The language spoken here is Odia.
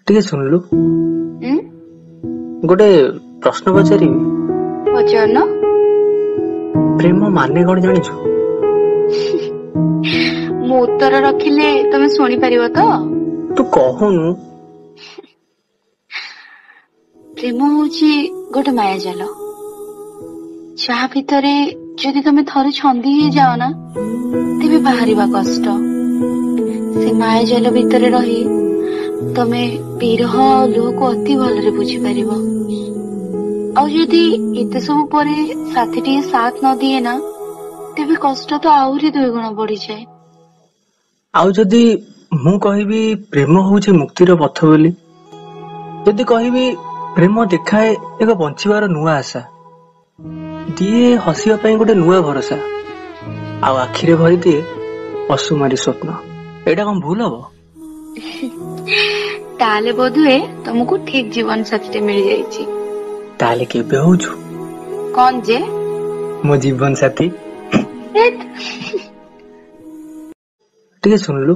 ଟିକେ ଶୁଣିଲୁ, ଉଁ ଗୋଟେ ପ୍ରଶ୍ନ ପଚାରିବି? ପଚାରୁନ। ପ୍ରେମ ମାନେ କଣ ଜାଣିଛୁ? ମୁଁ ଉତ୍ତର ରଖିଲେ ତମେ ଶୁଣିପାରିବ ତ? ତୁ କହୁନୁ। ପ୍ରେମ ହଉଛି ଗୋଟେ ମାୟାଜାଲ, ଯାହା ଭିତରେ ଯଦି ତମେ ଥରେ ଛନ୍ଦି ହେଇଯାଅ ନା, ତେବେ ବାହାରିବା କଷ୍ଟ। ସେ ମାୟାଜାଲ ଭିତରେ ରହି ତମେ ବିରହ ଆଉ ଲୁହକୁ ଅତି ଭଲରେ ବୁଝିପାରିବ। ଆଉ ଯଦି ଏତେ ସବୁ ପରେ ସାଥୀଟିଏ ସାଥ ନ ଦିଏ ନା, ତେବେ କଷ୍ଟ ତ ଆହୁରି 2 ଗୁଣ ବଢିଯାଏ। ଆଉ ଯଦି ମୁଁ କହିବି ପ୍ରେମ ହଉଛି ମୁକ୍ତିର ପଥ ବୋଲି, ଯଦି କହିବି ପ୍ରେମ ଦେଖାଏ ଏକ ବଞ୍ଚିବାର ନୂଆ ଆଶା, ଦିଏ ହସିବା ପାଇଁ ଗୋଟେ ନୂଆ ଭରସା, ଆଉ ଆଖିରେ ଭରିଦିଏ ଅସୁମାରୀ ସ୍ୱପ୍ନ, ଏଇଟା କଣ ଭୁଲ ହବ? ତାହେଲେ ବୋଧହୁଏ ତମକୁ ଠିକ ଜୀବନ ସାଥୀଟେ ମିଳିଯାଇଛି। ତାହେଲେ କେବେ ହଉଛୁ କଣ ଯେ? ମୋ ଜୀବନ ସାଥୀ? ହେତ୍। ଟିକେ ଶୁଣିଲୁ।